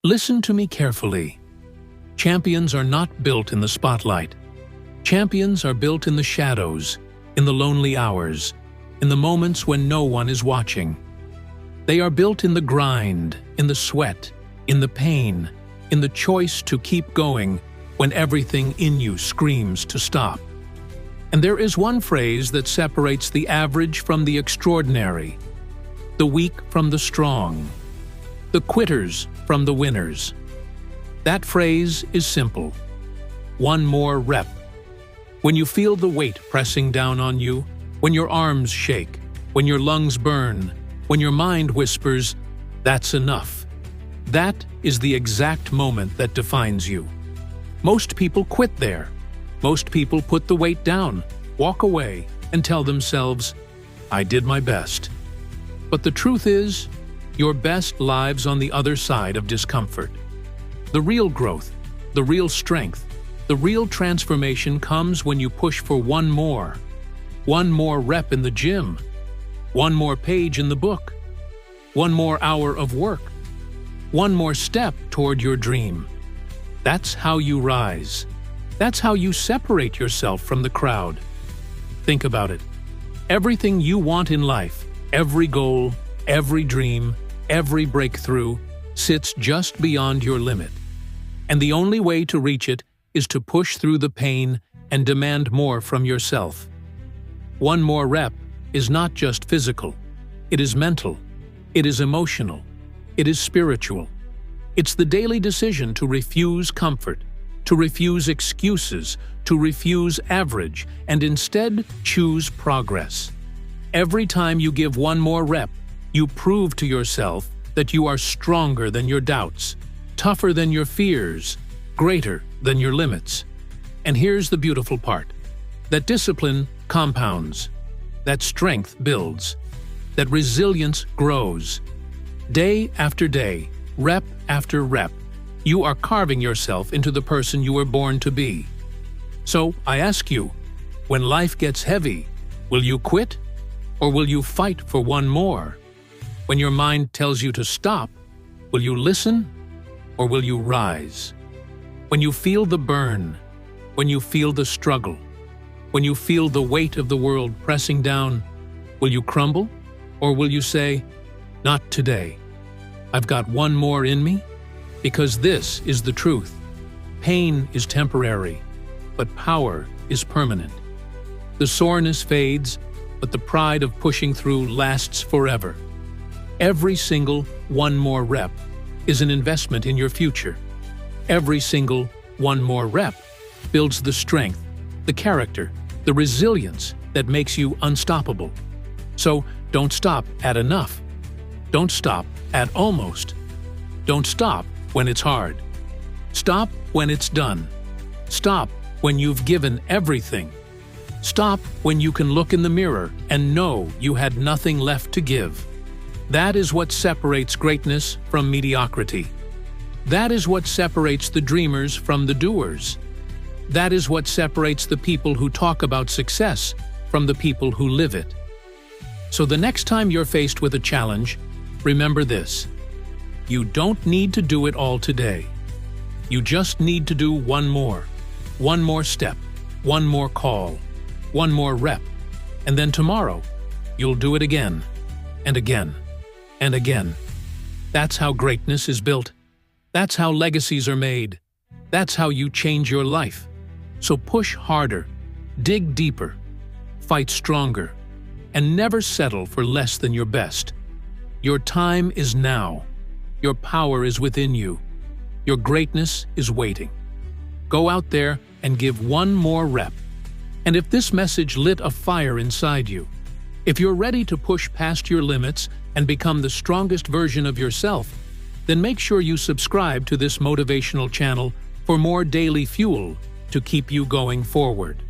Listen to me carefully. Champions are not built in the spotlight. Champions are built in the shadows, in the lonely hours, in the moments when no one is watching. They are built in the grind, in the sweat, in the pain, in the choice to keep going when everything in you screams to stop. And there is one phrase that separates the average from the extraordinary, the weak from the strong, the quitters from the winners. That phrase is simple. One more rep. When you feel the weight pressing down on you, when your arms shake, when your lungs burn, when your mind whispers, "That's enough." That is the exact moment that defines you. Most people quit there. Most people put the weight down, walk away, and tell themselves, "I did my best." But the truth is, your best lives on the other side of discomfort. The real growth, the real strength, the real transformation comes when you push for one more rep in the gym, one more page in the book, one more hour of work, one more step toward your dream. That's how you rise. That's how you separate yourself from the crowd. Think about it. Everything you want in life, every goal, every dream, every breakthrough, sits just beyond your limit. And the only way to reach it is to push through the pain and demand more from yourself. One more rep is not just physical. It is mental. It is emotional. It is spiritual. It's the daily decision to refuse comfort, to refuse excuses, to refuse average, and instead choose progress. Every time you give one more rep, you prove to yourself that you are stronger than your doubts, tougher than your fears, greater than your limits. And here's the beautiful part: that discipline compounds, that strength builds, that resilience grows. Day after day, rep after rep, you are carving yourself into the person you were born to be. So I ask you, when life gets heavy, will you quit? Or will you fight for one more? When your mind tells you to stop, will you listen? Or will you rise? When you feel the burn, when you feel the struggle, when you feel the weight of the world pressing down, will you crumble? Or will you say, "Not today. I've got one more in me"? Because this is the truth. Pain is temporary, but power is permanent. The soreness fades, but the pride of pushing through lasts forever. Every single one more rep is an investment in your future. Every single one more rep builds the strength, the character, the resilience that makes you unstoppable. So don't stop at enough. Don't stop at almost. Don't stop when it's hard. Stop when it's done. Stop when you've given everything. Stop when you can look in the mirror and know you had nothing left to give. That is what separates greatness from mediocrity. That is what separates the dreamers from the doers. That is what separates the people who talk about success from the people who live it. So the next time you're faced with a challenge, remember this: you don't need to do it all today. You just need to do one more step, one more call, one more rep, and then tomorrow, you'll do it again, and again, and again. That's how greatness is built. That's how legacies are made. That's how you change your life. So push harder, dig deeper, fight stronger, and never settle for less than your best. Your time is now. Your power is within you. Your greatness is waiting. Go out there and give one more rep. And if this message lit a fire inside you, if you're ready to push past your limits and become the strongest version of yourself, then make sure you subscribe to this motivational channel for more daily fuel to keep you going forward.